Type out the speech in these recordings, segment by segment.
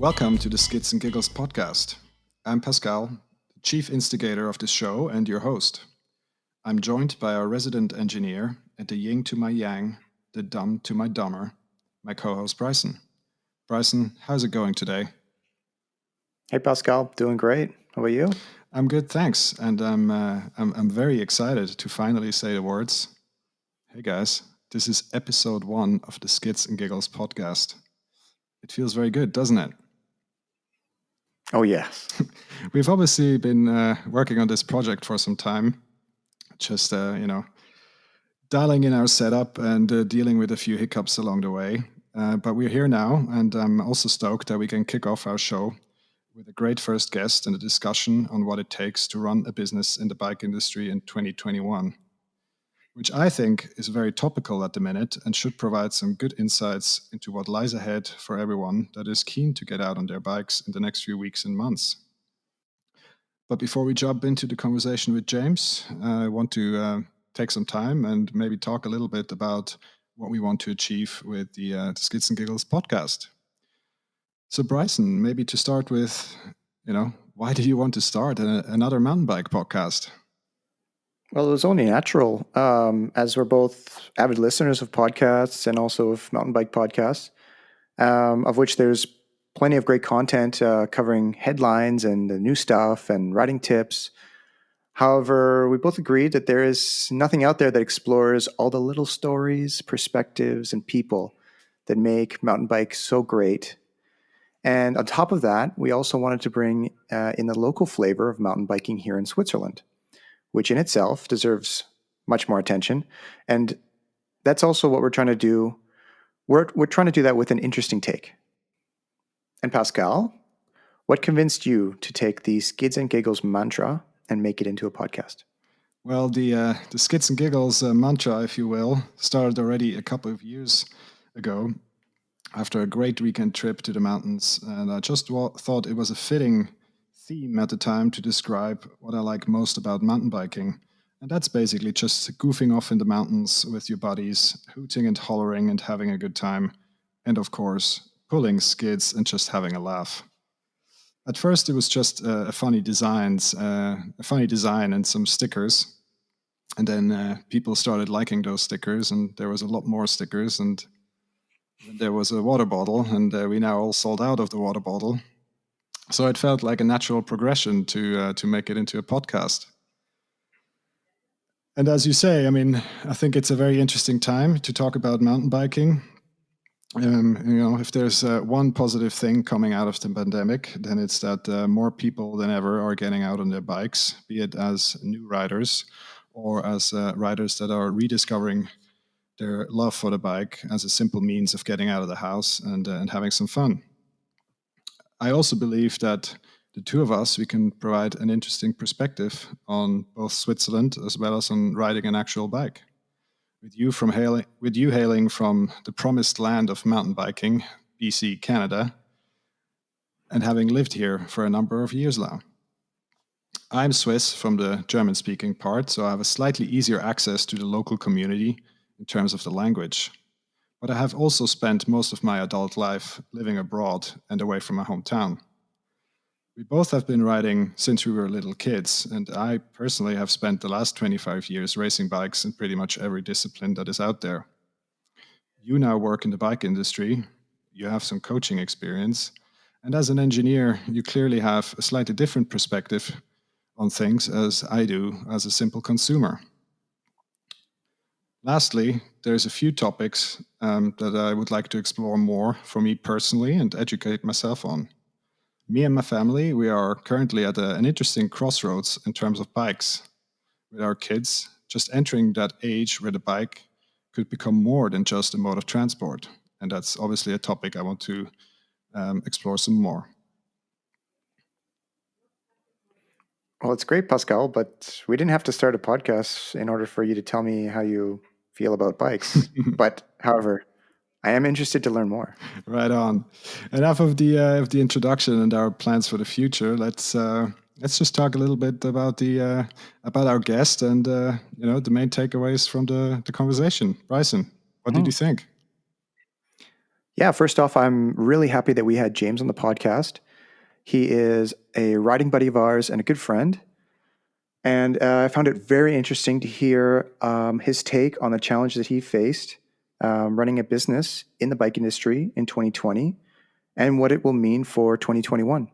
Welcome to the Skids Giggles Podcast. I'm Pascal, the chief instigator of this show and your host. I'm joined by our resident engineer and the yin to my yang, the dumb to my dumber, my co-host Bryson. Bryson, how's it going today? Hey Pascal, doing great. How about you? I'm good, thanks, and I'm very excited to finally say the words. Hey guys, this is episode 1 of the Skids and Giggles podcast. It feels very good, doesn't it? Oh yes. We've obviously been working on this project for some time, just dialing in our setup and dealing with a few hiccups along the way. But we're here now, and I'm also stoked that we can kick off our show with a great first guest and a discussion on what it takes to run a business in the bike industry in 2021, which I think is very topical at the minute and should provide some good insights into what lies ahead for everyone that is keen to get out on their bikes in the next few weeks and months. But before we jump into the conversation with James, I want to take some time and maybe talk a little bit about what we want to achieve with the Skids and Giggles podcast. So, Bryson, maybe to start with, why did you want to start another mountain bike podcast? Well, it was only natural, as we're both avid listeners of podcasts and also of mountain bike podcasts, of which there's plenty of great content covering headlines and the new stuff and riding tips. However, we both agreed that there is nothing out there that explores all the little stories, perspectives, and people that make mountain bike so great. And on top of that, we also wanted to bring in the local flavor of mountain biking here in Switzerland, which in itself deserves much more attention. And that's also what we're trying to do. We're trying to do that with an interesting take. And Pascal, what convinced you to take the Skids and Giggles mantra and make it into a podcast? Well, the Skids and Giggles mantra, if you will, started already a couple of years ago after a great weekend trip to the mountains. And I just thought it was a fitting theme at the time to describe what I like most about mountain biking. And that's basically just goofing off in the mountains with your buddies, hooting and hollering and having a good time. And of course, pulling skids and just having a laugh. At first, it was just a funny design and some stickers. And then people started liking those stickers, and there was a lot more stickers. And there was a water bottle, and we now all sold out of the water bottle. So it felt like a natural progression to make it into a podcast. And as you say, I think it's a very interesting time to talk about mountain biking. If there's one positive thing coming out of the pandemic, then it's that more people than ever are getting out on their bikes, be it as new riders or as riders that are rediscovering their love for the bike as a simple means of getting out of the house and having some fun. I also believe that the two of us, we can provide an interesting perspective on both Switzerland as well as on riding an actual bike. With you hailing from the promised land of mountain biking, BC, Canada, and having lived here for a number of years now. I'm Swiss from the German-speaking part, so I have a slightly easier access to the local community in terms of the language. But I have also spent most of my adult life living abroad and away from my hometown. We both have been riding since we were little kids, and I personally have spent the last 25 years racing bikes in pretty much every discipline that is out there. You now work in the bike industry, you have some coaching experience, and as an engineer, you clearly have a slightly different perspective on things as I do as a simple consumer. Lastly, there's a few topics that I would like to explore more for me personally and educate myself on. Me and my family, we are currently at an interesting crossroads in terms of bikes. With our kids just entering that age where the bike could become more than just a mode of transport. And that's obviously a topic I want to explore some more. Well, it's great, Pascal, but we didn't have to start a podcast in order for you to tell me how you feel about bikes. But however, I am interested to learn more. Right on. Enough of the introduction and our plans for the future. Let's just talk a little bit about about our guest and the main takeaways from the conversation. Bryson, what did you think? Yeah, first off, I'm really happy that we had James on the podcast. He is a riding buddy of ours and a good friend. And I found it very interesting to hear his take on the challenge that he faced running a business in the bike industry in 2020 and what it will mean for 2021.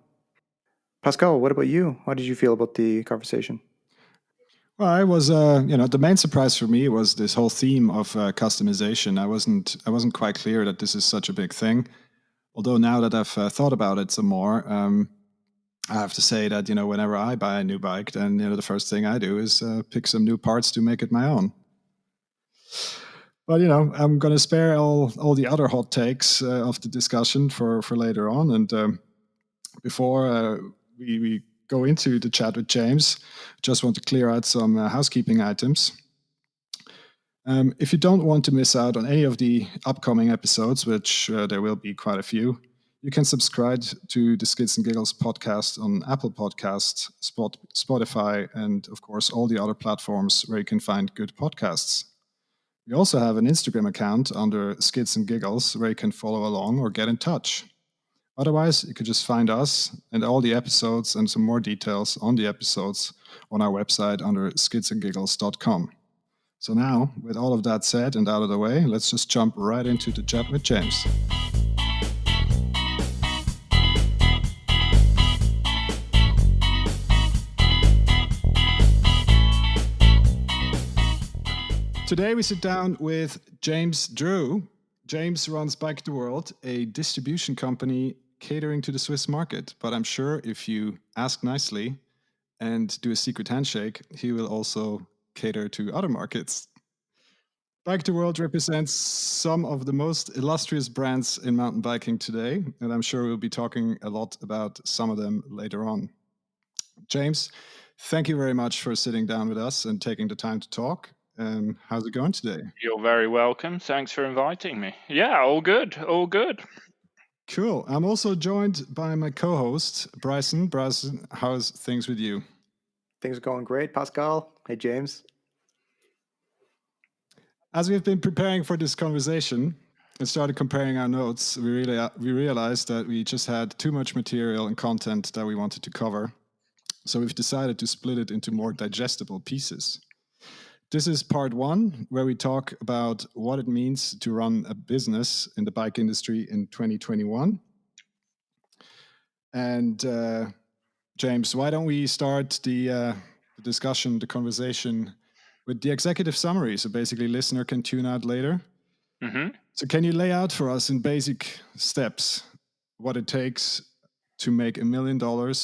Pascal, what about you? How did you feel about the conversation? Well, the main surprise for me was this whole theme of customization. I wasn't quite clear that this is such a big thing. Although now that I've thought about it some more, I have to say that whenever I buy a new bike, then the first thing I do is pick some new parts to make it my own. But I'm going to spare all the other hot takes of the discussion for later on. And before we go into the chat with James, just want to clear out some housekeeping items. If you don't want to miss out on any of the upcoming episodes, which there will be quite a few, you can subscribe to the Skids and Giggles podcast on Apple Podcasts, Spotify, and of course all the other platforms where you can find good podcasts. We also have an Instagram account under Skids and Giggles where you can follow along or get in touch. Otherwise, you could just find us and all the episodes and some more details on the episodes on our website under skidsandgiggles.com. So now, with all of that said and out of the way, let's just jump right into the chat with James. Today we sit down with James Drew. James runs Bike the World, a distribution company catering to the Swiss market. But I'm sure if you ask nicely and do a secret handshake, he will also cater to other markets. Bike the World represents some of the most illustrious brands in mountain biking today, and I'm sure we'll be talking a lot about some of them later on. James, thank you very much for sitting down with us and taking the time to talk. How's it going today? You're very welcome. Thanks for inviting me. Yeah, all good. All good. Cool. I'm also joined by my co-host, Bryson. Bryson, how's things with you? Things are going great, Pascal. Hey, James. As we've been preparing for this conversation and started comparing our notes, we realized that we just had too much material and content that we wanted to cover. So we've decided to split it into more digestible pieces. This is part one, where we talk about what it means to run a business in the bike industry in 2021. And James, why don't we start the discussion, the conversation with the executive summary? So basically, listener can tune out later. Mm-hmm. So can you lay out for us in basic steps what it takes to make $1 million? No,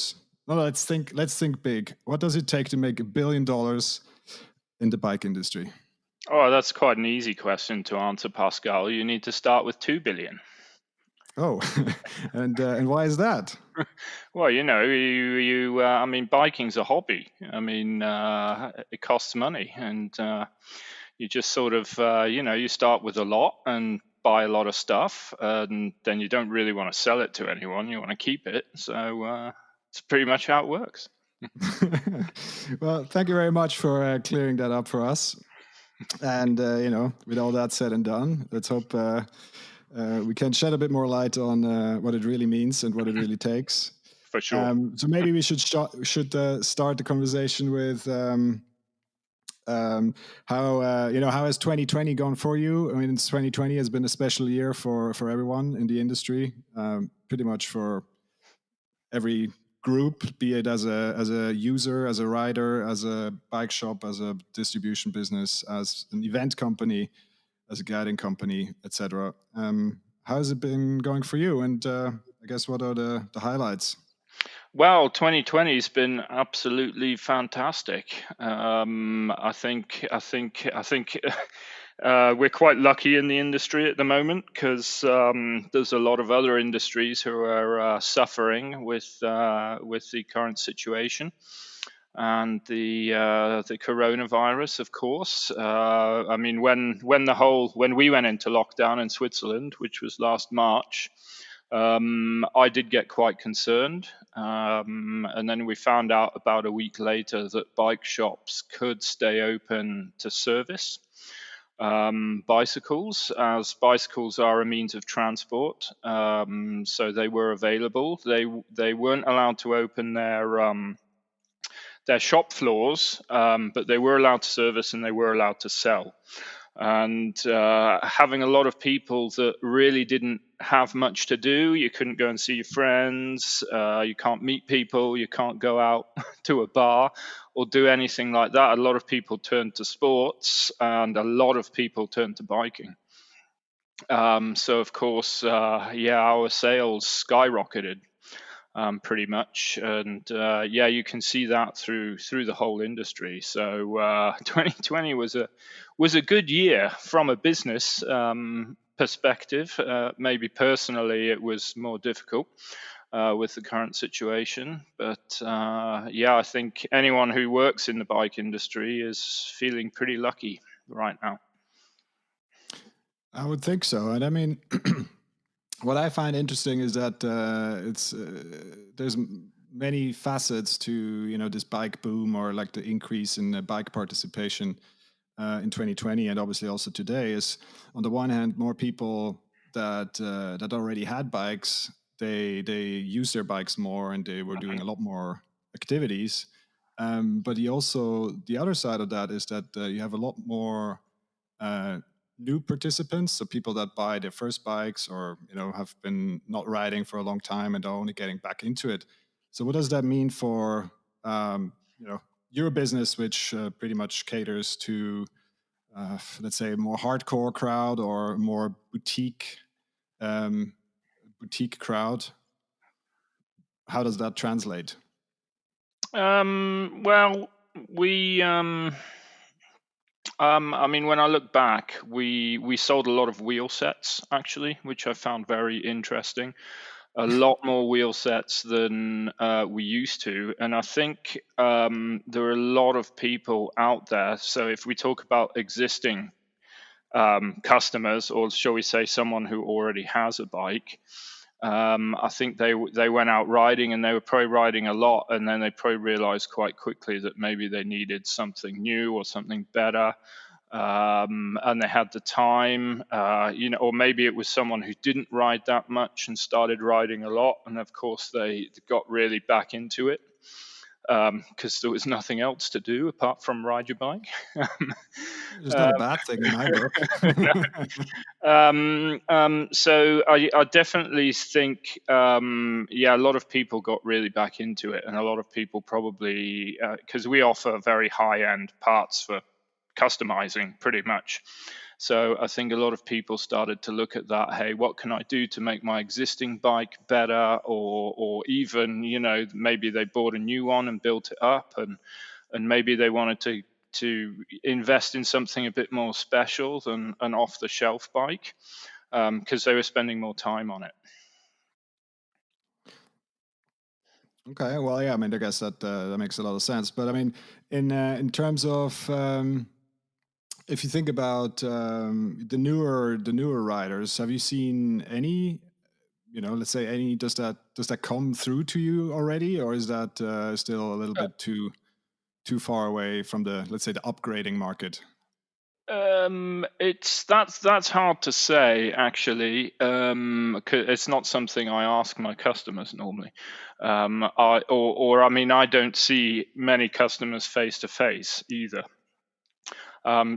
let's think big. What does it take to make $1 billion in the bike industry? Oh, that's quite an easy question to answer, Pascal. You need to start with 2 billion. Oh, and why is that? Well, I mean, biking's a hobby. I mean, it costs money, and you just sort of, you start with a lot and buy a lot of stuff, and then you don't really want to sell it to anyone. You want to keep it. So it's pretty much how it works. Well, thank you very much for clearing that up for us. And with all that said and done, let's hope we can shed a bit more light on what it really means and what it really takes. For sure. So maybe we should start the conversation with how has 2020 gone for you? I mean, 2020 has been a special year for everyone in the industry, pretty much for every group, be it as a user, as a rider, as a bike shop, as a distribution business, as an event company, as a guiding company, etc. How has it been going for you? And I guess what are the highlights? Well, 2020 has been absolutely fantastic. I think we're quite lucky in the industry at the moment because there's a lot of other industries who are suffering with the current situation and the coronavirus, of course. I mean, when we went into lockdown in Switzerland, which was last March, I did get quite concerned. And then we found out about a week later that bike shops could stay open to service. bicycles, as bicycles are a means of transport. So they were available. They weren't allowed to open their shop floors, but they were allowed to service and they were allowed to sell. And having a lot of people that really didn't have much to do, you couldn't go and see your friends, you can't meet people, you can't go out to a bar or do anything like that. A lot of people turned to sports and a lot of people turned to biking. So of course, our sales skyrocketed pretty much, and you can see that through the whole industry. So 2020 was a good year from a business perspective. Maybe personally, it was more difficult with the current situation, but I think anyone who works in the bike industry is feeling pretty lucky right now. I would think so. And I mean, what I find interesting is that there's many facets to this bike boom, or like the increase in bike participation in 2020, and obviously also today. Is on the one hand, more people that already had bikes, they use their bikes more, and they were doing a lot more activities. But the other side of that is that you have a lot more uh, new participants, so people that buy their first bikes, or have been not riding for a long time and are only getting back into it. So what does that mean for your business, which pretty much caters to let's say a more hardcore crowd or more um, boutique crowd? How does that translate? Well, we I mean, when I look back, we sold a lot of wheel sets actually, which I found very interesting. A lot more wheel sets than we used to, and I think there are a lot of people out there. So if we talk about existing customers, or shall we say, someone who already has a bike. I think they went out riding, and they were probably riding a lot, and then they probably realized quite quickly that maybe they needed something new or something better, and they had the time, or maybe it was someone who didn't ride that much and started riding a lot, and of course they got really back into it because there was nothing else to do apart from ride your bike. It's not a bad thing in my book. So I definitely think, a lot of people got really back into it, and a lot of people probably, because we offer very high-end parts for customizing pretty much. So I think a lot of people started to look at that. Hey, what can I do to make my existing bike better? Or even, maybe they bought a new one and built it up, and maybe they wanted to invest in something a bit more special than an off-the-shelf bike, because they were spending more time on it. Okay, well, yeah, I mean, I guess that makes a lot of sense. But I mean, in terms of if you think about the newer riders, have you seen any? Let's say any. Does that come through to you already, or is that still a little bit too far away from the, let's say, the upgrading market? That's hard to say actually. 'Cause it's not something I ask my customers normally. I mean, I don't see many customers face to face either.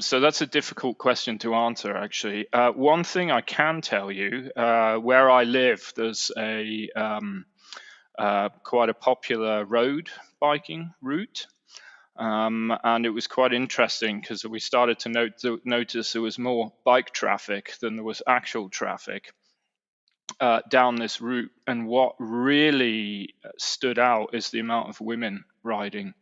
So that's a difficult question to answer, actually. One thing I can tell you, where I live, there's a quite a popular road biking route. And it was quite interesting because we started to notice there was more bike traffic than there was actual traffic down this route. And what really stood out is the amount of women riding.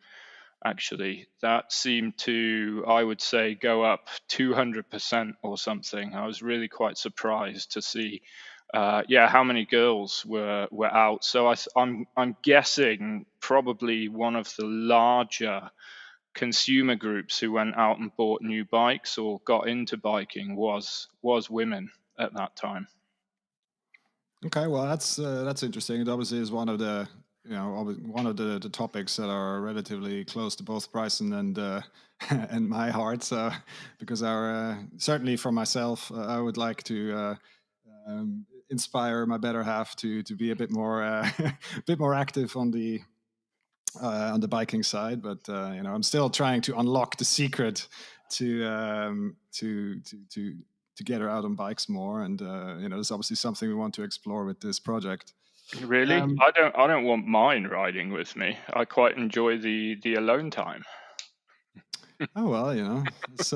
Actually, that seemed to, I would say, go up 200% or something. I was really quite surprised to see, how many girls were out. So I'm guessing probably one of the larger consumer groups who went out and bought new bikes or got into biking was women at that time. Okay, well, that's interesting. It obviously is one of the one of the topics that are relatively close to both Bryson and and my heart. So, because certainly for myself, I would like to inspire my better half to be a bit more a bit more active on the biking side. But I'm still trying to unlock the secret to get her out on bikes more. And it's obviously something we want to explore with this project. Really? Um, I don't want mine riding with me. I quite enjoy the alone time. Oh well, it's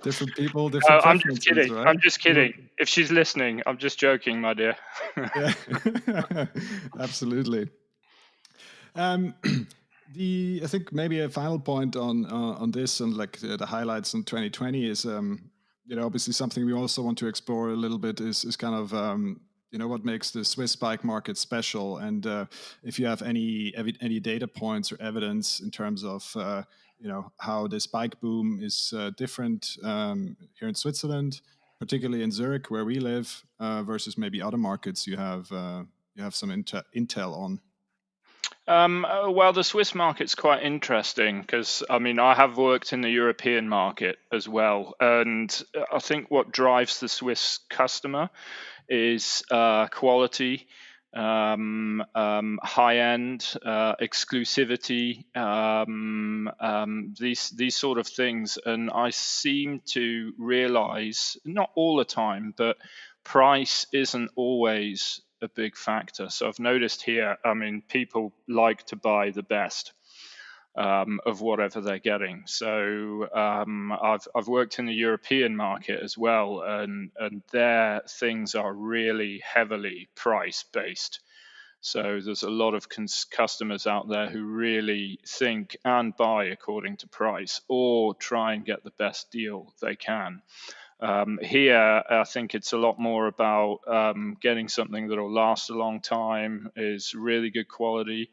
different people, Oh, different I'm just preferences, kidding. right? I'm just kidding. If she's listening, I'm just joking, my dear. Yeah, absolutely. Um, I think maybe a final point on this and like the highlights in 2020 is obviously something we also want to explore a little bit is kind of what makes the Swiss bike market special, and if you have any data points or evidence in terms of how this bike boom is different here in Switzerland, particularly in Zurich where we live, versus maybe other markets you have some intel on. Well, the Swiss market's quite interesting because, I mean, I have worked in the European market as well. And I think what drives the Swiss customer is quality, high end, exclusivity, these sort of things. And I seem to realize, not all the time, but price isn't always a big factor. So I've noticed here, I mean, people like to buy the best of whatever they're getting. So I've worked in the European market as well, and there things are really heavily price based. So there's a lot of customers out there who really think and buy according to price, or try and get the best deal they can. Here, I think it's a lot more about getting something that will last a long time, is really good quality,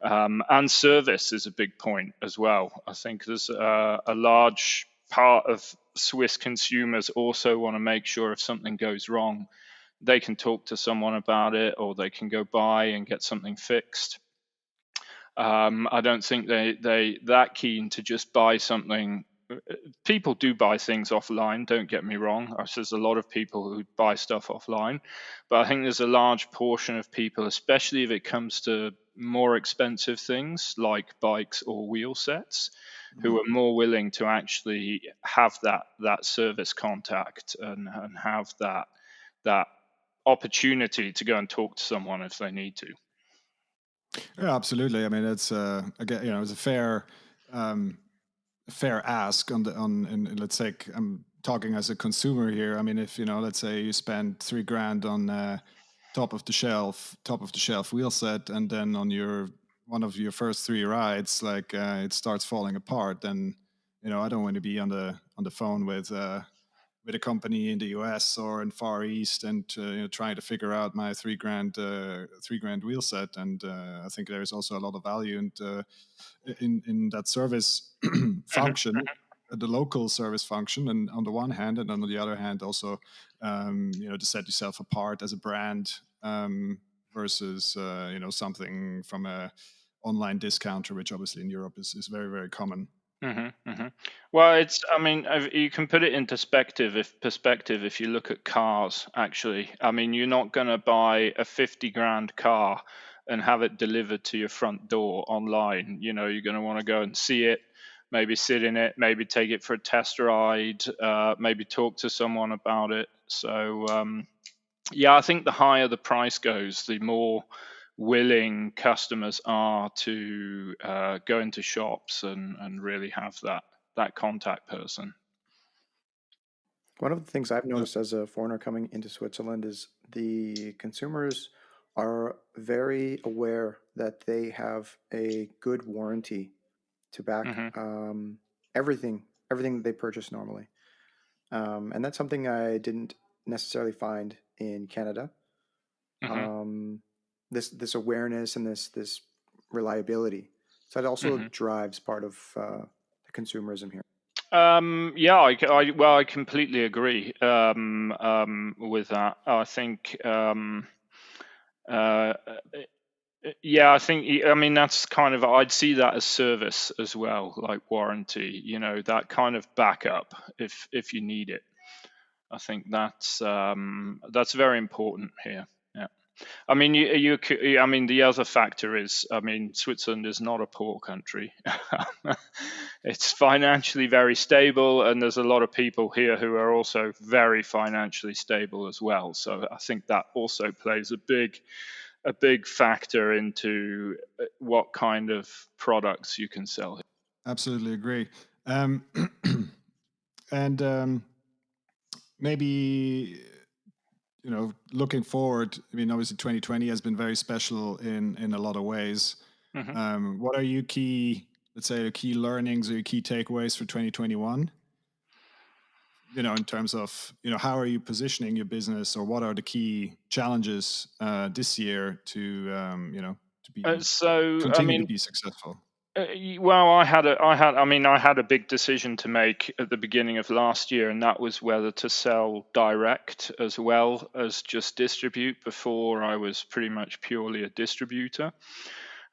and service is a big point as well. I think there's a large part of Swiss consumers also want to make sure if something goes wrong, they can talk to someone about it, or they can go buy and get something fixed. I don't think they that keen to just buy something. People do buy things offline, don't get me wrong. There's a lot of people who buy stuff offline, but I think there's a large portion of people, especially if it comes to more expensive things like bikes or wheel sets, who are more willing to actually have that service contact, and have that opportunity to go and talk to someone if they need to. Yeah, absolutely. I mean, it's again, it's a fair ask and let's say I'm talking as a consumer here. I mean, if let's say you spend $3,000 on top of the shelf wheel set, and then on one of your first three rides, like it starts falling apart, then I don't want to be on the phone with a company in the US or in Far East and trying to figure out my $3,000 wheel set. And I think there is also a lot of value in that service function, the local service function, and on the one hand, and on the other hand, also to set yourself apart as a brand, versus something from a online discounter, which obviously in Europe is very, very common. Well, I mean, you can put it in perspective. If you look at cars, actually, I mean, you're not going to buy a 50 grand car and have it delivered to your front door online. You're going to want to go and see it, maybe sit in it, maybe take it for a test ride, maybe talk to someone about it. So, yeah, I think the higher the price goes, the more willing customers are to go into shops and really have that contact person. One of the things I've noticed as a foreigner coming into Switzerland is the consumers are very aware that they have a good warranty to back everything that they purchase normally. And that's something I didn't necessarily find in Canada. This awareness and this reliability. So that also drives part of the consumerism here. Yeah, I completely agree with that. I think Yeah, I mean, that's kind of, I'd see that as service as well, like warranty, that kind of backup if you need it. I think that's very important here. Yeah. I mean, I mean, the other factor is, I mean, Switzerland is not a poor country. It's financially very stable, and there's a lot of people here who are also very financially stable as well. So I think that also plays a big factor into what kind of products you can sell here. Absolutely agree. Um, and maybe looking forward. I mean, obviously, 2020 has been very special in a lot of ways. Mhm. What are your key, let's say, your key learnings or your key takeaways for 2021? In terms of how are you positioning your business, or what are the key challenges this year to to be So, I continue to mean, be successful? well, I had a big decision to make at the beginning of last year, and that was whether to sell direct as well as just distribute. Before, I was pretty much purely a distributor.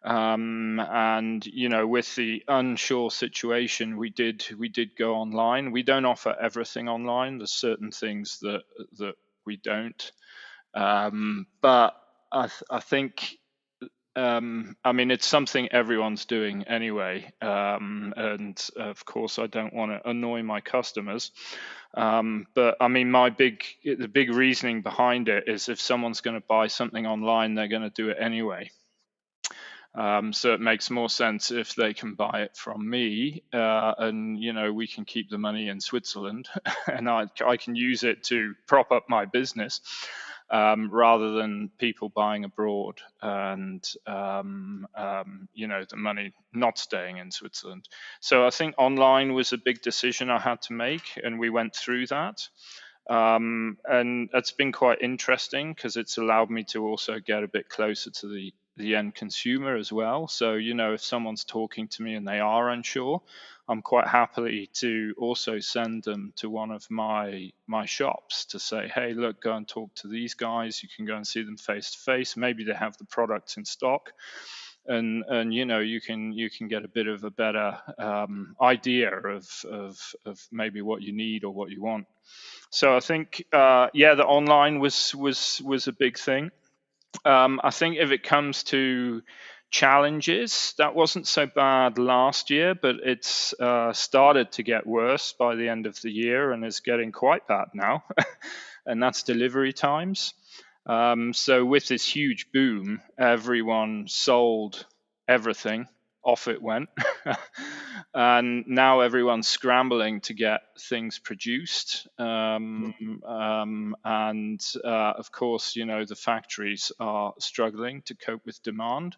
And with the unsure situation, we did go online. We don't offer everything online. There's certain things that we don't. But I think, I mean, it's something everyone's doing anyway. And of course, I don't want to annoy my customers. But I mean, the big reasoning behind it is, if someone's going to buy something online, they're going to do it anyway. So it makes more sense if they can buy it from me, and we can keep the money in Switzerland, and I can use it to prop up my business, rather than people buying abroad, and the money not staying in Switzerland. So I think online was a big decision I had to make, and we went through that. And it's been quite interesting because it's allowed me to also get a bit closer to the end consumer as well. So, if someone's talking to me and they are unsure, I'm quite happy to also send them to one of my shops to say, hey, look, go and talk to these guys. You can go and see them face to face. Maybe they have the products in stock, and you can get a bit of a better idea of maybe what you need or what you want. So I think, yeah, the online was a big thing. I think if it comes to challenges, that wasn't so bad last year, but it's started to get worse by the end of the year, and is getting quite bad now. And that's delivery times. So with this huge boom, everyone sold everything. Off it went. And now everyone's scrambling to get things produced. And of course, the factories are struggling to cope with demand.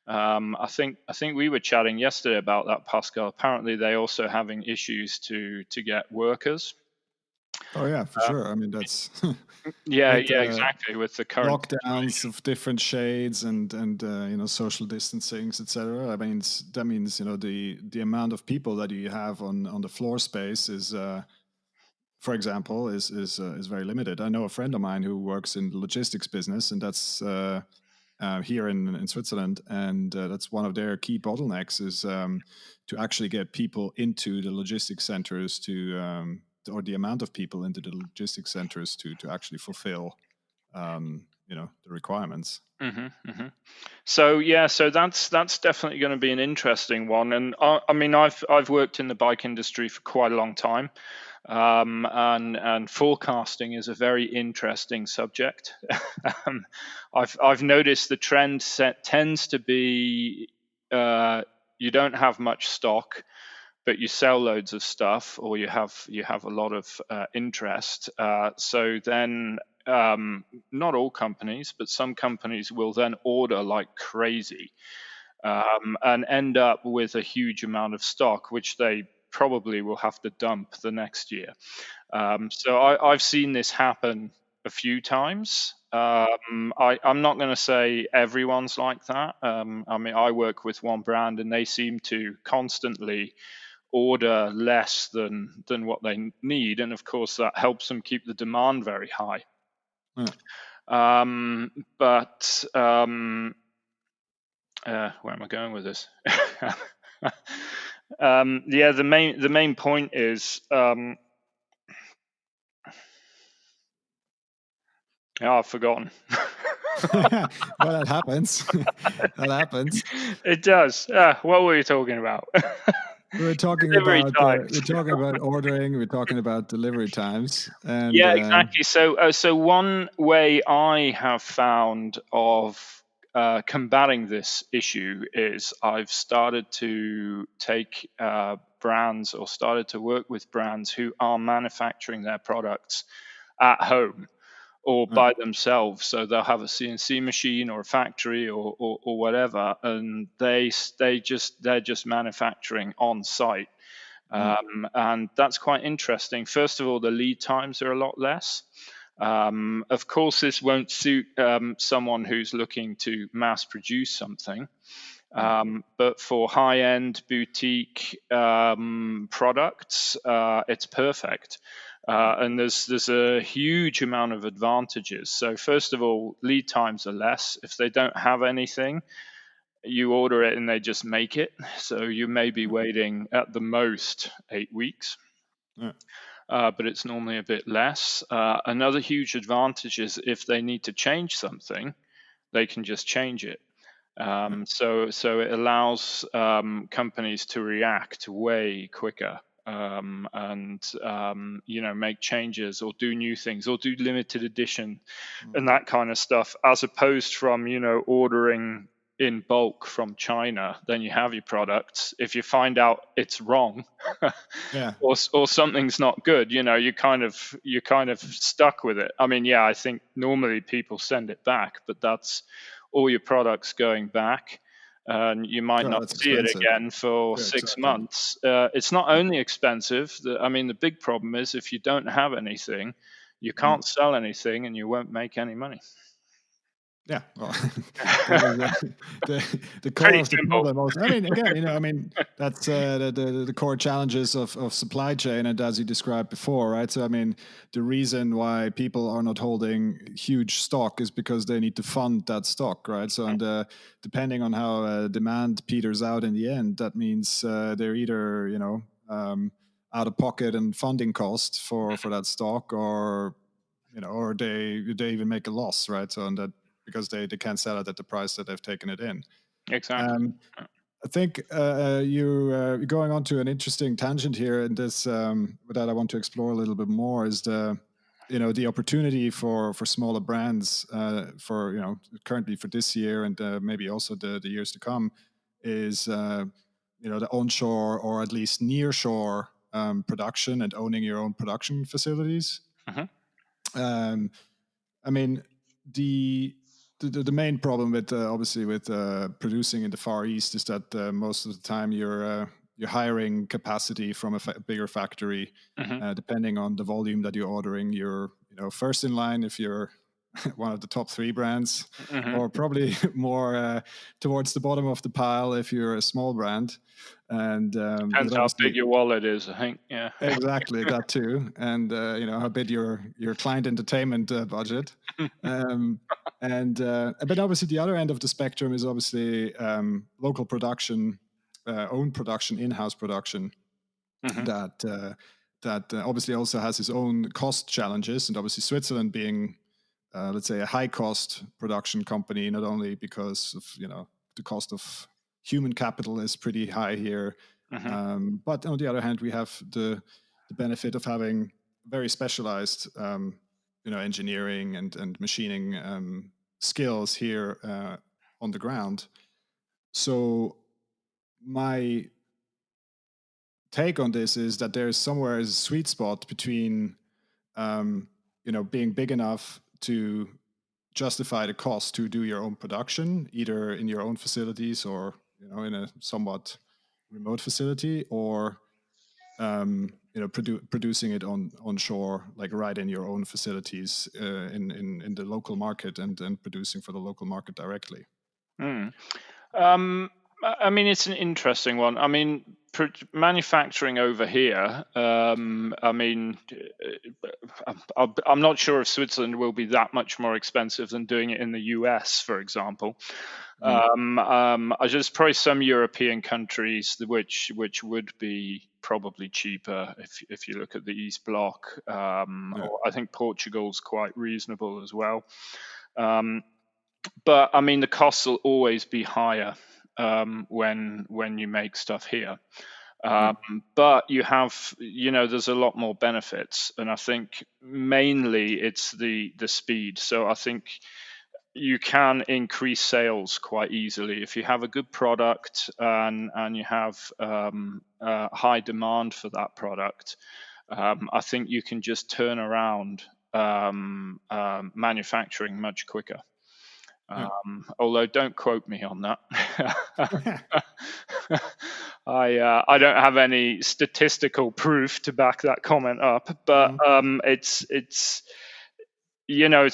I think we were chatting yesterday about that, Pascal. Apparently, they're also having issues to get workers. Oh yeah, for sure. I mean, that's Yeah, with yeah, exactly. With the current lockdowns situation. of different shades and social distancings, etc. I mean, that means the amount of people that you have on the floor space is, for example, is very limited. I know a friend of mine who works in the logistics business, and that's here in Switzerland, and that's one of their key bottlenecks is to actually get people into the logistics centers or the amount of people into the logistics centers to actually fulfill the requirements. Hmm. Hmm. So yeah, so that's definitely going to be an interesting one. And I mean, I've worked in the bike industry for quite a long time, and forecasting is a very interesting subject. um, I've noticed the trend set tends to be, you don't have much stock, but you sell loads of stuff, or you have a lot of interest. So then, not all companies, but some companies will then order like crazy, and end up with a huge amount of stock, which they probably will have to dump the next year. So I've seen this happen a few times. I'm not going to say everyone's like that. I mean, I work with one brand, and they seem to constantly order less than what they need, and of course that helps them keep the demand very high. Yeah. But where am I going with this? Yeah, the main point is I've forgotten. Well, that happens. That happens. It does. What were you talking about? We're talking Delivery about times. ordering. We're talking about delivery times, and Yeah, exactly. So one way I have found of combating this issue is I've started to take brands or started to work with brands who are manufacturing their products at home or by themselves. So they'll have a CNC machine or a factory or whatever, and they're just manufacturing on site. And that's quite interesting. First of all, the lead times are a lot less. Of course, this won't suit someone who's looking to mass produce something. But for high-end boutique products, it's perfect. And there's a huge amount of advantages. So first of all, lead times are less. If they don't have anything, you order it and they just make it. So you may be waiting at the most 8 weeks. Yeah. But it's normally a bit less. Another huge advantage is if they need to change something, they can just change it. So it allows companies to react way quicker and make changes or do new things or do limited edition and that kind of stuff, as opposed from ordering in bulk from China. Then you have your products. If you find out it's wrong, Yeah. or something's not good, you're kind of stuck with it. I mean, yeah, I think normally people send it back, but that's all your products going back, and you might Oh, not that's see it expensive. again for Yeah, 6 exactly. months. It's not only expensive. The big problem is if you don't have anything, you can't sell anything, and you won't make any money. Yeah, well, that is the core Pretty of the simple. problem. Also, I mean, again, that's the core challenges of supply chain, and as you described before, right? So, I mean, the reason why people are not holding huge stock is because they need to fund that stock, right? So, and depending on how demand peters out in the end, that means they're either out of pocket and funding cost for that stock, or or they even make a loss, right? So, and that because they can't sell it at the price that they've taken it in. Exactly. I think you're going on to an interesting tangent here, and this that I want to explore a little bit more is the opportunity for smaller brands for currently for this year and maybe also the years to come is the onshore or at least nearshore production and owning your own production facilities. Mhm. Um, I mean, the the main problem with obviously with producing in the Far East is that most of the time you're hiring capacity from a bigger factory. Mhm. Depending on the volume that you're ordering, you're first in line if you're one of the top three brands, Mhm. or probably more towards the bottom of the pile if you're a small brand. And Depends that how big obviously your wallet is, I think. Yeah. exactly that too, and how big your client entertainment budget, and but obviously the other end of the spectrum is obviously local production, own production, in-house production Mhm. that obviously also has its own cost challenges, and obviously Switzerland being let's say a high cost production company, not only because of the cost of human capital is pretty high here, Mhm. but on the other hand we have the benefit of having very specialized engineering and machining skills here on the ground. So my take on this is that there's somewhere a sweet spot between being big enough to justify the cost to do your own production, either in your own facilities or in a somewhat remote facility, or producing it on shore, like right in your own facilities in the local market, and producing for the local market directly. Mm. I mean, it's an interesting one. I mean, manufacturing over here. I mean, I'm not sure if Switzerland will be that much more expensive than doing it in the US, for example. I just probably some European countries which would be probably cheaper if you look at the East Bloc. Or I think Portugal's quite reasonable as well. But I mean, the costs will always be higher when you make stuff here. But you have, there's a lot more benefits, and I think mainly it's the speed. So I think you can increase sales quite easily if you have a good product and you have high demand for that product. I think you can just turn around manufacturing much quicker. Although don't quote me on that. I don't have any statistical proof to back that comment up, but it's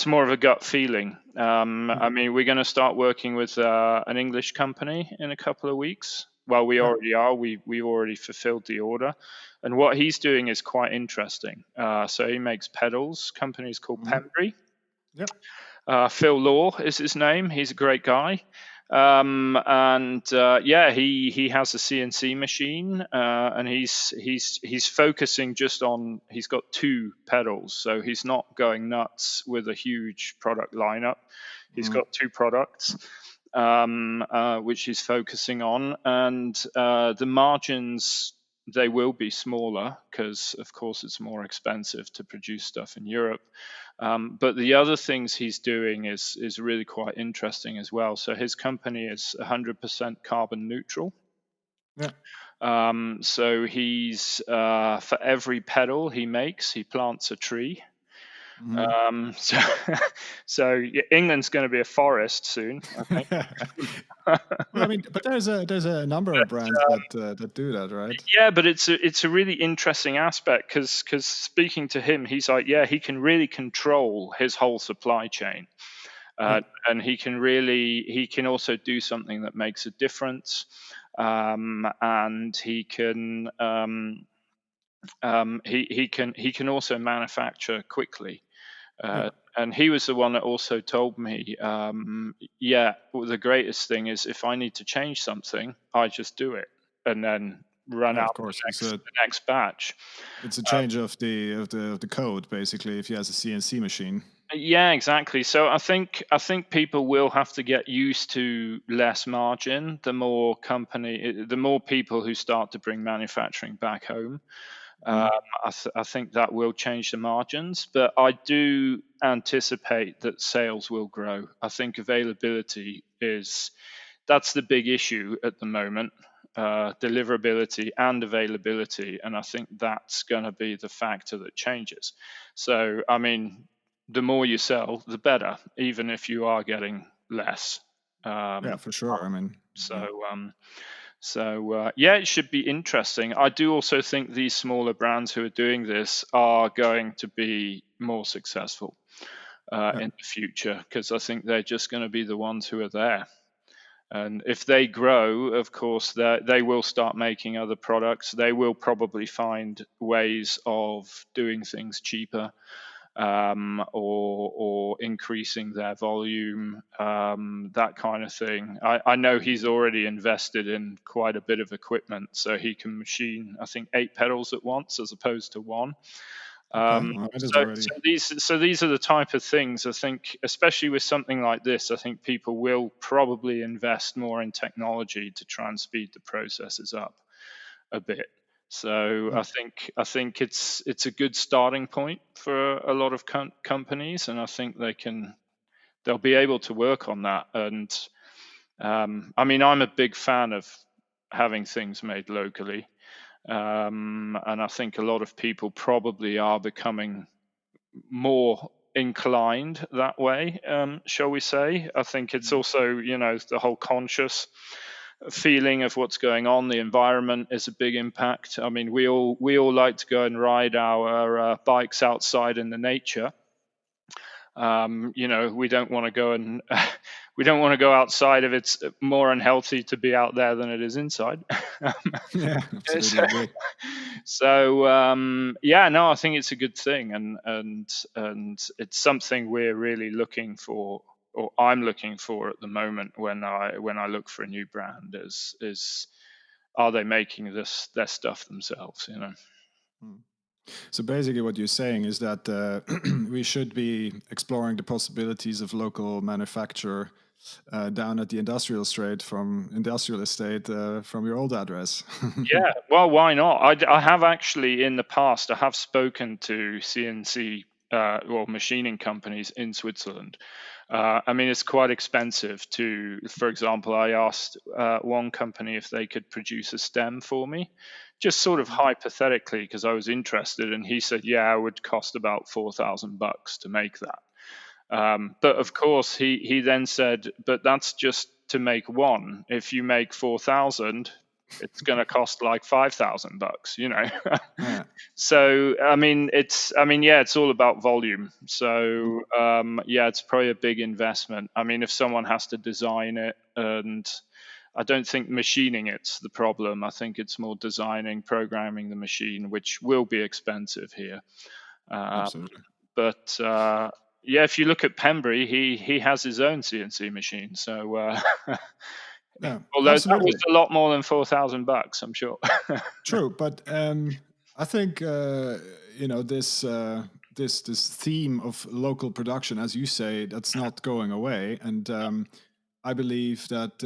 more of a gut feeling. I mean, we're going to start working with an English company in a couple of weeks. Well, we already are. We already fulfilled the order, and what he's doing is quite interesting. So he makes pedals. Company's called Pembry. Yep. Phil Law is his name. He's a great guy. He has a CNC machine, and he's focusing just on. He's got 2 pedals, so he's not going nuts with a huge product lineup. He's got 2 products, which he's focusing on, and the margins, they will be smaller because, of course, it's more expensive to produce stuff in Europe. But the other things he's doing is really quite interesting as well. So his company is 100% carbon neutral. Yeah. So he's for every pedal he makes, he plants a tree. So England's going to be a forest soon, I think. Well, I mean, but there's a number of brands that do that, right? Yeah, but it's a really interesting aspect because speaking to him, he's like, he can really control his whole supply chain, and he can also do something that makes a difference, and he can also manufacture quickly. And he was the one that also told me, the greatest thing is if I need to change something, I just do it and then run out the next batch. It's a change of the code, basically, if he has a CNC machine. Yeah, exactly. So I think people will have to get used to less margin. The more people who start to bring manufacturing back home. I think that will change the margins, but I do anticipate that sales will grow. I think availability that's the big issue at the moment, deliverability and availability, and I think that's going to be the factor that changes. So, I mean, the more you sell, the better, even if you are getting less. For sure. I mean, it should be interesting. I do also think these smaller brands who are doing this are going to be more successful in the future because I think they're just going to be the ones who are there. And if they grow, of course, they will start making other products. They will probably find ways of doing things cheaper. Or increasing their volume, that kind of thing. I know he's already invested in quite a bit of equipment, so he can machine, I think, 8 pedals at once as opposed to 1. So these are the type of things I think, especially with something like this, I think people will probably invest more in technology to try and speed the processes up a bit. So I think it's a good starting point for a lot of companies, and I think they'll be able to work on that. And I mean, I'm a big fan of having things made locally, and I think a lot of people probably are becoming more inclined that way, shall we say. I think it's also, the whole conscious feeling of what's going on. The environment is a big impact. I mean, we all like to go and ride our bikes outside in the nature. We don't want to go and we don't want to go outside if it's more unhealthy to be out there than it is inside. Yeah, absolutely so, agree. yeah, no, I think it's a good thing, and it's something we're really looking for, or I'm looking for at the moment when I look for a new brand is are they making their stuff themselves, you know? Hmm. So basically, what you're saying is that we should be exploring the possibilities of local manufacture down at the industrial estate from your old address. Yeah, well, why not? I have actually in the past I have spoken to CNC or machining companies in Switzerland. I mean, it's quite expensive to, for example, I asked one company if they could produce a stem for me, just sort of hypothetically, because I was interested, and he said, yeah, it would cost about $4,000 to make that. But of course, he then said, but that's just to make one. If you make 4,000, it's going to cost like $5,000, you know. Yeah. So yeah, it's all about volume. So yeah, it's probably a big investment. I mean, if someone has to design it, and I don't think machining it's the problem. I think it's more designing, programming the machine, which will be expensive here. Um, Absolutely. but yeah, if you look at Pembury, he has his own CNC machine. So Yeah, although that was absolutely. a lot more than $4,000, I'm sure. True, but I think this theme of local production, as you say, that's not going away, and I believe that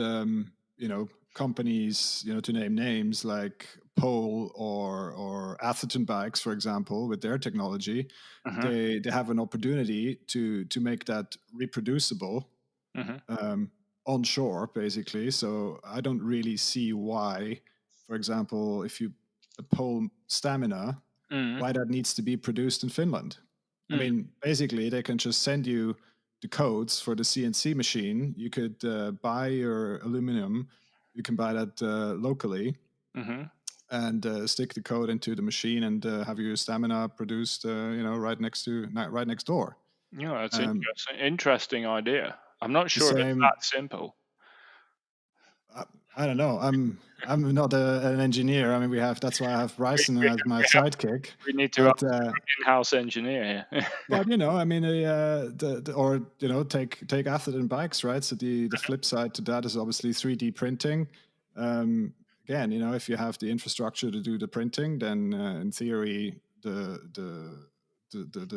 companies, to name names like Pole or Atherton Bikes, for example, with their technology, Hmm. they have an opportunity to make that reproducible Hmm. um, onshore, basically. So I don't really see why, for example, if you a pole stamina, Mm. why that needs to be produced in Finland. I Mm. mean, basically, they can just send you the codes for the CNC machine. You could buy your aluminum. You can buy that locally Hmm. and stick the code into the machine and have your stamina produced, right next door. Yeah, that's Um, interesting. Interesting idea. I'm not the sure if it's same that simple. I, I don't know. I'm not an engineer. I mean, that's why I have We, Bryson we, as my we, have, sidekick. we need to ask But an in-house engineer here. but I mean, or take Atherton bikes, right? So the flip side to that is obviously 3D printing. Again, if you have the infrastructure to do the printing, then in theory the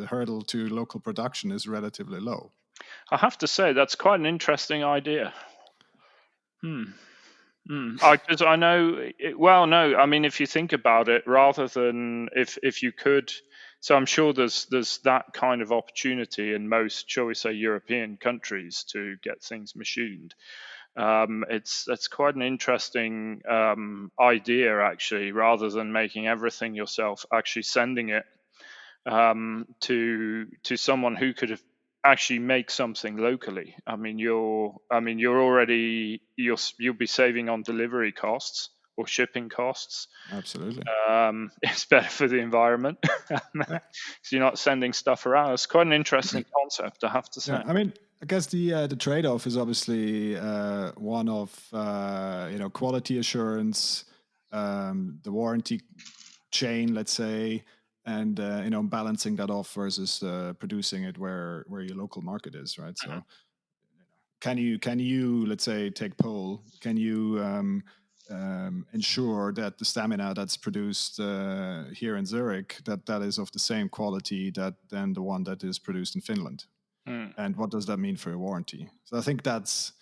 hurdle to local production is relatively low. I have to say that's quite an interesting idea. Hmm. Because I know, well, no, I mean, if you think about it, rather than if you could, so I'm sure there's that kind of opportunity in most, shall we say, European countries to get things machined. That's quite an interesting idea, actually, rather than making everything yourself, actually sending it to someone who could have actually make something locally. You'll be saving on delivery costs or shipping costs. Absolutely. It's better for the environment because Yeah. you're not sending stuff around. It's quite an interesting concept, I have to say. Yeah, I mean, I guess the trade-off is obviously one of quality assurance, the warranty chain, let's say, and balancing that off versus producing it where your local market is, right? Mhm. So can you let's say take Pole, can you ensure that the stamina that's produced here in Zurich that is of the same quality than the one that is produced in Finland? Mm. And what does that mean for a warranty? So I think that's,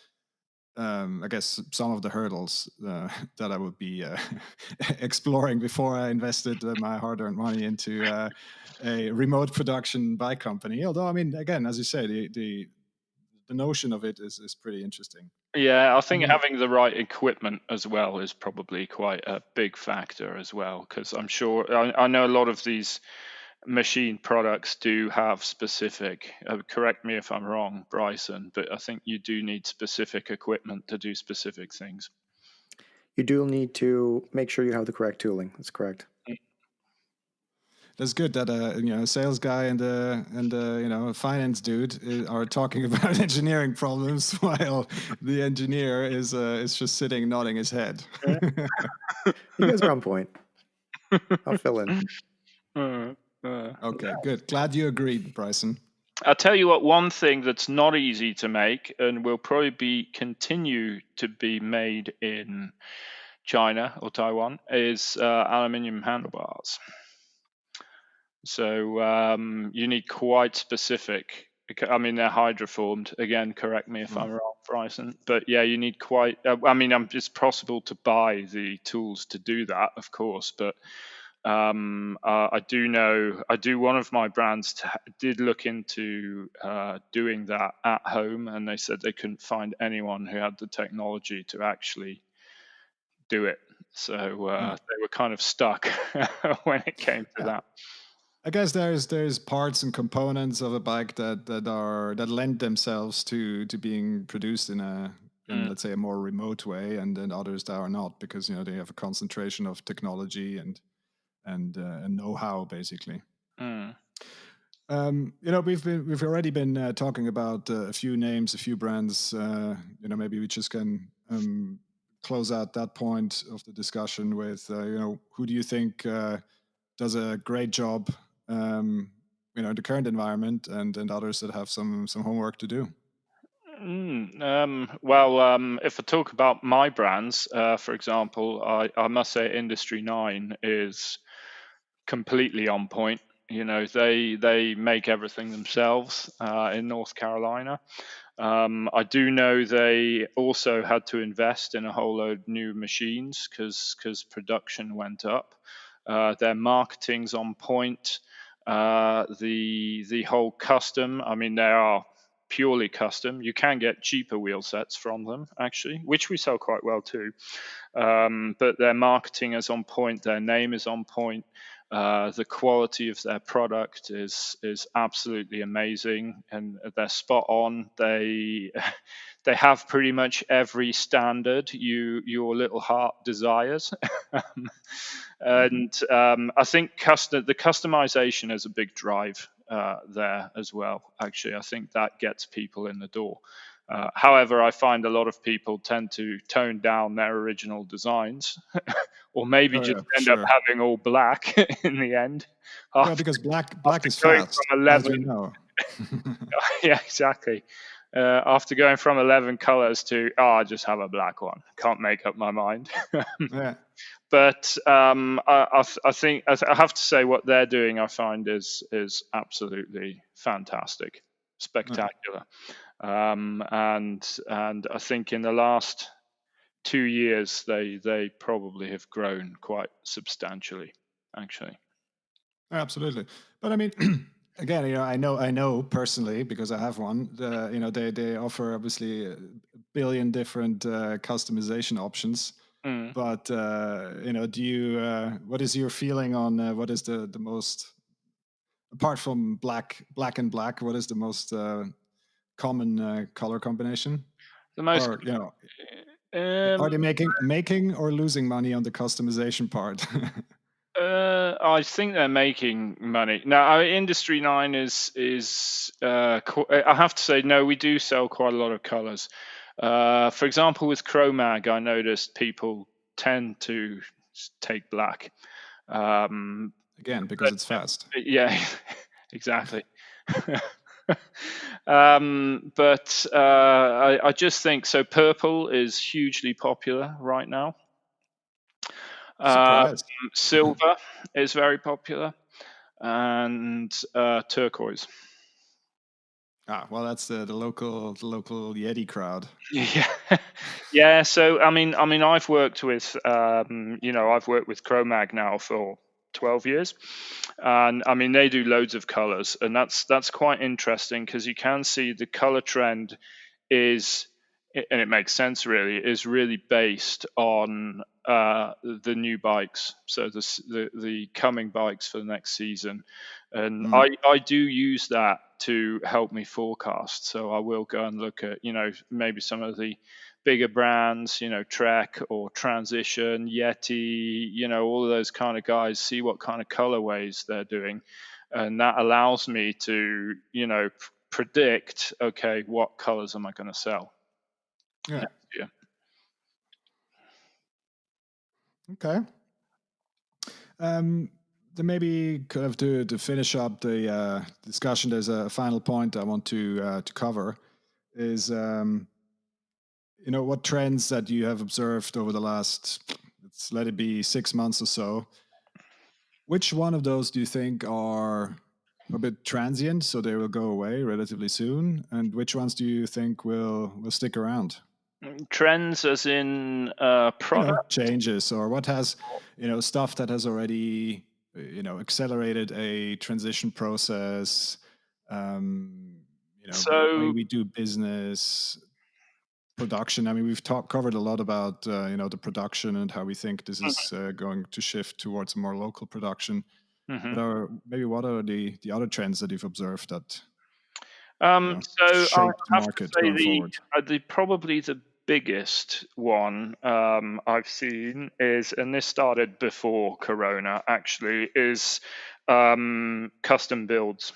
I guess, some of the hurdles that I would be exploring before I invested my hard-earned money into a remote production bike company. Although, I mean, again, as you say, the notion of it is pretty interesting. Yeah, I think Um, having the right equipment as well is probably quite a big factor as well. Because I'm sure I know a lot of these machine products do have specific, correct me if I'm wrong, Bryson, but I think you do need specific equipment to do specific things. You do need to make sure you have the correct tooling. That's correct. That's good that a sales guy and a finance dude are talking about engineering problems while the engineer is just sitting nodding his head. You guys are on point. I'll fill in. Okay, good. Glad you agreed, Bryson. I'll tell you what, one thing that's not easy to make and will probably continue to be made in China or Taiwan is aluminium handlebars. So you need quite specific. I mean, they're hydroformed. Again, correct me if I'm wrong, Bryson. But yeah, you need quite. It's possible to buy the tools to do that, of course. But I do know. One of my brands did look into doing that at home, and they said they couldn't find anyone who had the technology to actually do it. So they were kind of stuck when it came to that. I guess there's parts and components of a bike that lend themselves to being produced in let's say a more remote way, and then others that are not, because they have a concentration of technology and know-how basically. We've already been talking about a few names, a few brands. Maybe we just can close out that point of the discussion with who do you think does a great job in the current environment, and others that have some homework to do. If I talk about my brands, for example, I must say Industry 9 is completely on point. They make everything themselves in North Carolina. I do know they also had to invest in a whole load of new machines because production went up. Their marketing's on point. The whole custom, they are purely custom. You can get cheaper wheel sets from them, actually, which we sell quite well too. But their marketing is on point. Their name is on point. The quality of their product is absolutely amazing, and they're spot on. They have pretty much every standard your little heart desires. And I think the customization is a big drive there as well. Actually, I think that gets people in the door. However, I find a lot of people tend to tone down their original designs, or maybe just end up having all black in the end. Well, because black is fast, as we know. Yeah, exactly. After going from 11 colors to, I just have a black one. Can't make up my mind. Yeah. But I think I have to say what they're doing, I find is absolutely fantastic, spectacular. And I think in the last 2 years they probably have grown quite substantially, actually. Absolutely. But I mean, again, I know personally, because I have one. They offer obviously a billion different customization options. But do you? What is your feeling on what is the most, apart from black and black? What is the most common color combination? The most, or are they making or losing money on the customization part? I think they're making money now. Our Industry 9 is. I have to say, no, we do sell quite a lot of colors. For example, with Chromag, I noticed people tend to take black. Again, because it's fast. Yeah, exactly. But I just think so. Purple is hugely popular right now. Silver is very popular, and turquoise. Well, that's the local Yeti crowd. Yeah. So I've worked with I've worked with Chromag now for 12 years, and they do loads of colors, and that's quite interesting because you can see the color trend is, and it makes sense really, is really based on the new bikes, so the coming bikes for the next season. And I do use that to help me forecast. So I will go and look at maybe some of the bigger brands, Trek or Transition, Yeti, all of those kind of guys, see what kind of colorways they're doing. And that allows me to, predict, okay, what colors am I going to sell next year? Okay. Then maybe kind of to finish up the discussion, there's a final point I want to cover is what trends that you have observed over the last, let it be 6 months or so. Which one of those do you think are a bit transient, so they will go away relatively soon, and which ones do you think will stick around? Trends as in product changes, or what has stuff that has already accelerated a transition process, way we do business, production. I mean, we've covered a lot about the production and how we think this is going to shift towards more local production. But what are the other trends that you've observed that shape the market going forward? Probably the biggest one I've seen is, and this started before Corona actually, is custom builds.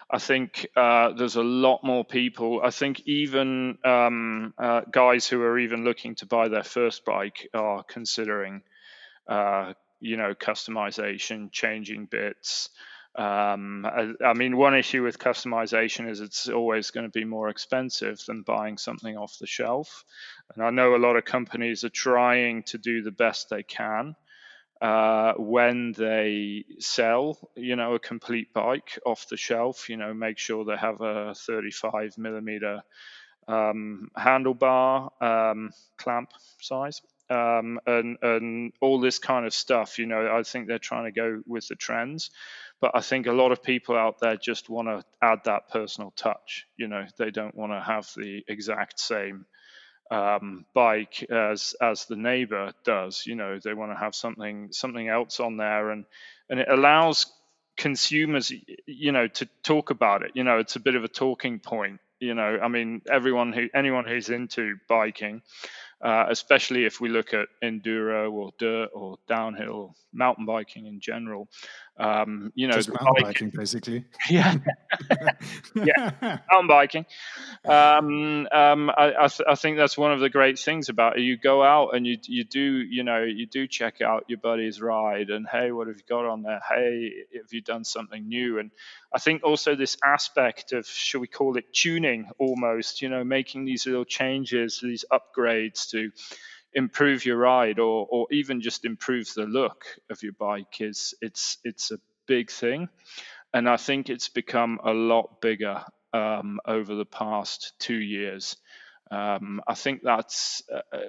I think there's a lot more people. I think even guys who are even looking to buy their first bike are considering, customization, changing bits. I mean, one issue with customization is it's always going to be more expensive than buying something off the shelf. And I know a lot of companies are trying to do the best they can when they sell, a complete bike off the shelf, make sure they have a 35 millimeter handlebar clamp size. And all this kind of stuff, I think they're trying to go with the trends, but I think a lot of people out there just want to add that personal touch. They don't want to have the exact same bike as the neighbor does. They want to have something else on there, and it allows consumers, to talk about it. It's a bit of a talking point. I mean, anyone who's into biking, especially if we look at enduro or dirt or downhill mountain biking in general, just mountain biking basically. Yeah. Mountain biking. I think that's one of the great things about it. You go out and you do check out your buddy's ride, and hey, what have you got on there? Hey, have you done something new? And I think also this aspect of, shall we call it tuning almost, making these little changes, these upgrades to improve your ride or even just improve the look of your bike it's a big thing. And I think it's become a lot bigger over the past 2 years. I think that's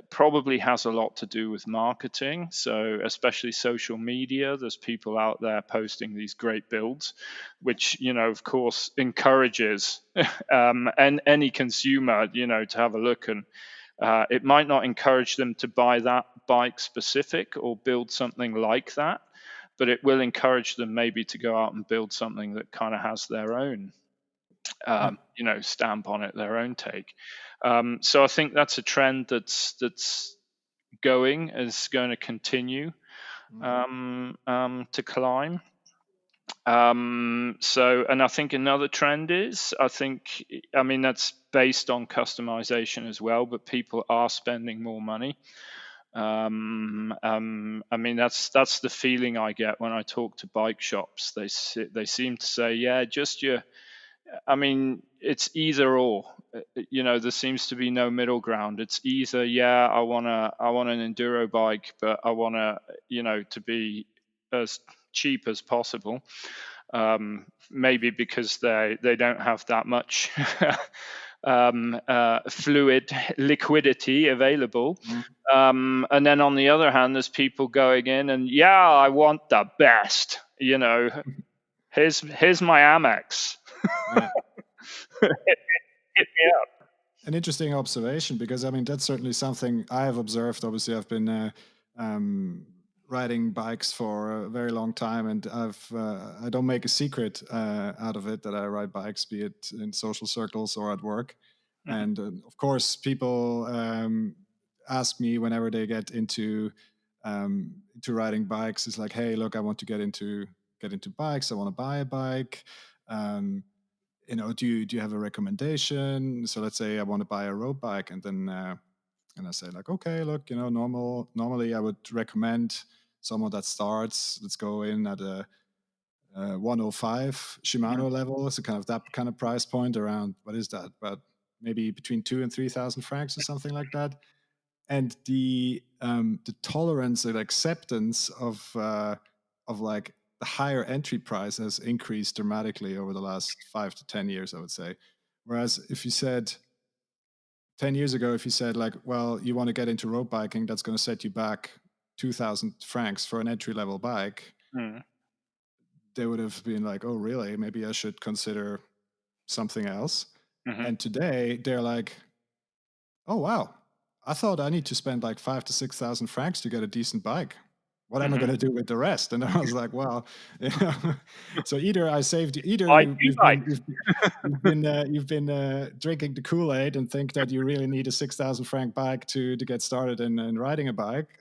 probably has a lot to do with marketing. So especially social media, there's people out there posting these great builds, which, of course, encourages and any consumer, to have a look. And it might not encourage them to buy that bike specific or build something like that, but it will encourage them maybe to go out and build something that kind of has their own, stamp on it, their own take. So I think that's a trend that's going to continue to climb. And I think another trend is, that's based on customization as well, but people are spending more money. That's the feeling I get when I talk to bike shops. They seem to say, yeah, it's either or. There seems to be no middle ground. It's either, yeah, I want an enduro bike, but I want to be as cheap as possible. Maybe because they don't have that much fluid liquidity available. And then on the other hand, there's people going in and, yeah, I want the best. Here's my Amex. Hit me up. An interesting observation, because that's certainly something I have observed. Obviously, I've been riding bikes for a very long time, and I don't make a secret out of it that I ride bikes, be it in social circles or at work. And of course, people ask me whenever they get into riding bikes. It's like, hey, look, I want to get into bikes. I want to buy a bike. Do you have a recommendation? So let's say I want to buy a road bike, and then and I say like, okay, look, normally I would recommend someone that starts. Let's go in at a 105 Shimano level, so kind of that kind of price point around, what is that? But maybe between 2,000 and 3,000 francs or something like that. And the tolerance and acceptance of like the higher entry price has increased dramatically over the last 5 to 10 years, I would say. Whereas if you said 10 years ago, if you said like, well, you want to get into road biking, that's going to set you back 2,000 francs for an entry level bike, they would have been like, oh, really? Maybe I should consider something else. And today they're like, oh, wow, I thought I need to spend like 5,000 to 6,000 francs to get a decent bike. What am I going to do with the rest? And I was like, well, so either I saved you, either you've been drinking the Kool-Aid and think that you really need a 6,000 franc bike to get started in riding a bike,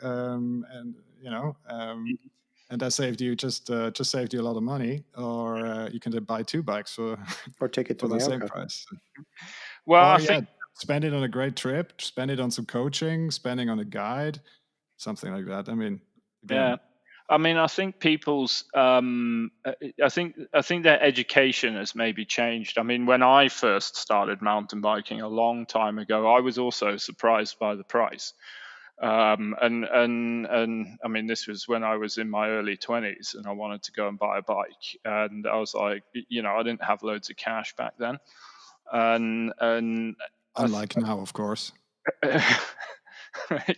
and I saved you just saved you a lot of money, or you can buy 2 bikes for Or take it to for the same Mallorca. price. Well, Or I think spend it on a great trip, spend it on some coaching, spending on a guide, something like that. I mean, again, yeah. I mean, I think people's, I think their education has maybe changed. I mean, when I first started mountain biking a long time ago, I was also surprised by the price. And I mean, this was when I was in my early 20s, and I wanted to go and buy a bike, and I was like, I didn't have loads of cash back then, and unlike now, of course.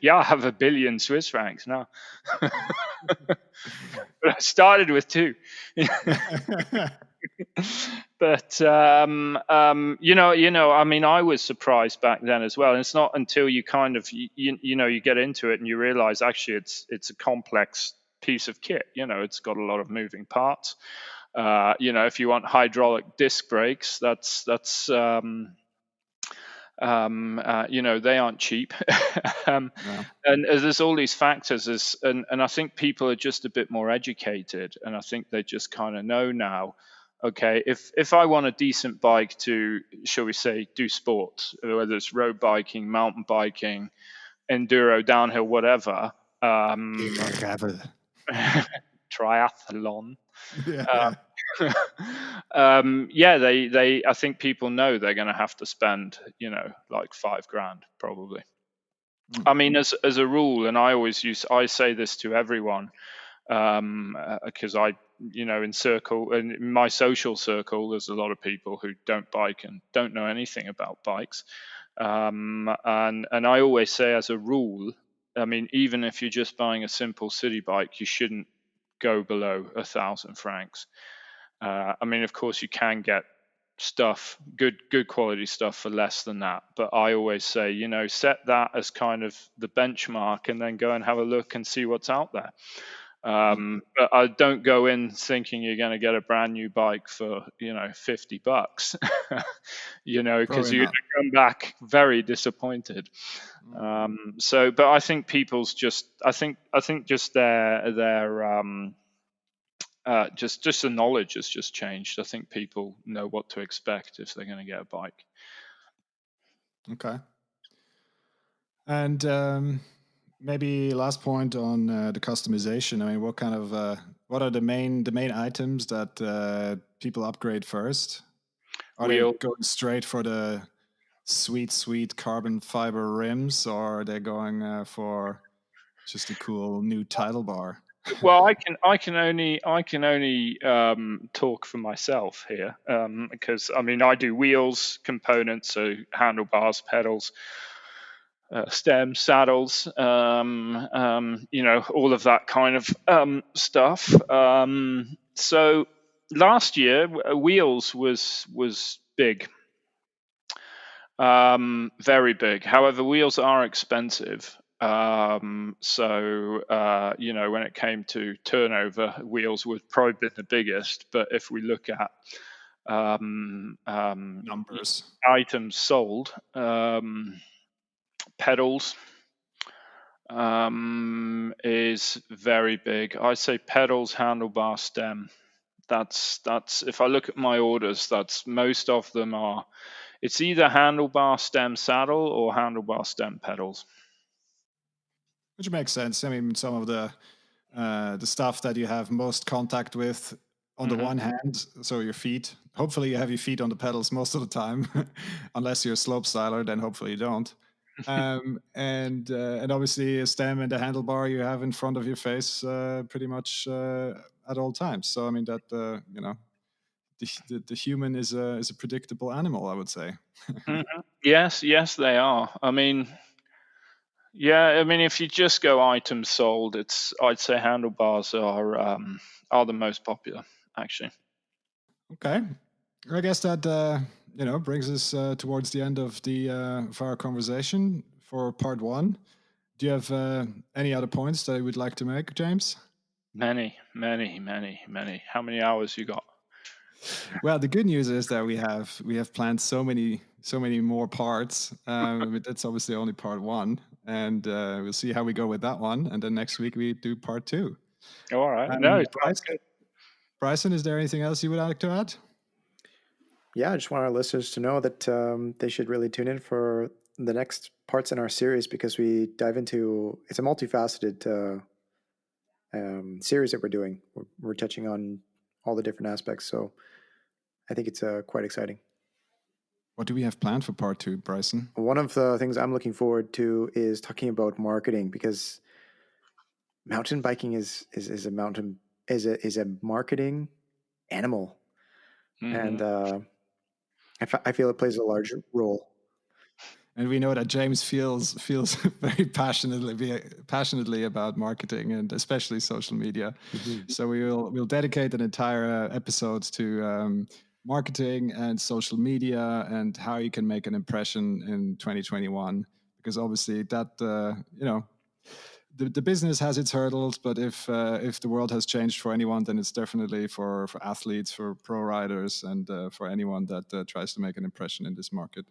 yeah, I have 1 billion Swiss francs now. But I started with 2. But I mean, I was surprised back then as well. And it's not until you kind of you get into it and you realize actually it's a complex piece of kit. It's got a lot of moving parts. If you want hydraulic disc brakes, they aren't cheap. No. And there's all these factors, and I think people are just a bit more educated, and I think they just kind of know now, okay, if I want a decent bike to, shall we say, do sport, whether it's road biking, mountain biking, enduro, downhill, whatever, triathlon. Yeah. They I think people know they're going to have to spend, like $5,000 probably. I mean, as a rule, and I say this to everyone, because in my social circle, there's a lot of people who don't bike and don't know anything about bikes. And I always say, as a rule, I mean, even if you're just buying a simple city bike, you shouldn't go below 1,000 francs. I mean, of course, you can get stuff, good quality stuff for less than that. But I always say, set that as kind of the benchmark, and then go and have a look and see what's out there. But I don't go in thinking you're going to get a brand new bike for, $50, because you're going to come back very disappointed. But I think people's I think just their just the knowledge has just changed. I think people know what to expect if they're going to get a bike. Okay. And maybe last point on the customization. I mean, what are the main items that people upgrade first? Are they going straight for the sweet carbon fiber rims, or are they going for just a cool new title bar? Well, I can only talk for myself here, because I mean I do wheels, components, so handlebars, pedals, stems, saddles, all of that kind of stuff. So last year, wheels was big, very big. However, wheels are expensive. When it came to turnover, wheels would probably been the biggest. But if we look at Numbers. items sold. Pedals is very big. I say pedals, handlebar, stem. That's if I look at my orders, that's most of them are. It's either handlebar stem saddle or handlebar stem pedals. Which makes sense. I mean, some of the stuff that you have most contact with on the one hand, so your feet. Hopefully, you have your feet on the pedals most of the time, unless you're a slope styler. Then hopefully you don't. And obviously a stem and a handlebar you have in front of your face pretty much at all times. So I mean that the human is a predictable animal, I would say. Yes, they are. I mean, yeah, I mean, if you just go items sold, I'd say handlebars are the most popular, actually. Okay, I guess that brings us towards the end of our conversation for part one. Do you have any other points that you would like to make, James? Many. How many hours you got? Well, the good news is that we have planned so many more parts. But that's obviously only part one, and we'll see how we go with that one. And then next week we do part two. All right. No, sounds good. Bryson, is there anything else you would like to add? Yeah, I just want our listeners to know that they should really tune in for the next parts in our series, because we dive into, it's a multifaceted series that we're doing. We're touching on all the different aspects. So I think it's quite exciting. What do we have planned for part two, Bryson? One of the things I'm looking forward to is talking about marketing, because mountain biking is a marketing animal, and I feel it plays a large role. And we know that James feels very passionately about marketing, and especially social media. Mm-hmm. So we'll dedicate an entire episode to marketing and social media and how you can make an impression in 2021. Because obviously that the business has its hurdles, but if the world has changed for anyone, then it's definitely for athletes, for pro riders, and for anyone that tries to make an impression in this market.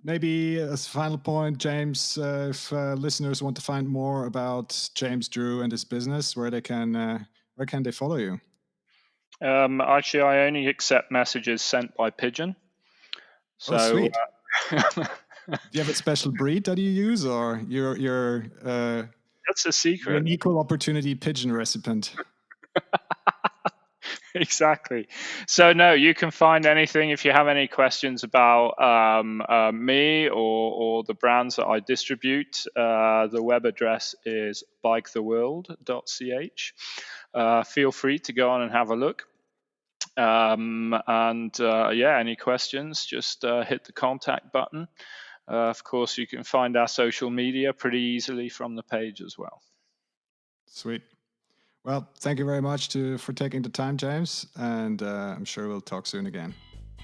Maybe as a final point, James, if listeners want to find more about James Drew and his business, where can they follow you? Actually, I only accept messages sent by pigeon. So, oh, sweet. Do you have a special breed that you use, or you're that's a secret. You're an equal opportunity pigeon recipient. Exactly. So no, you can find anything if you have any questions about me or the brands that I distribute. The web address is biketheworld.ch. Feel free to go on and have a look. Any questions, just hit the contact button. Of course, you can find our social media pretty easily from the page as well. Sweet. Well, thank you very much for taking the time, James, and I'm sure we'll talk soon again.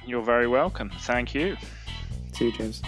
You're very welcome. Thank you. See you, James.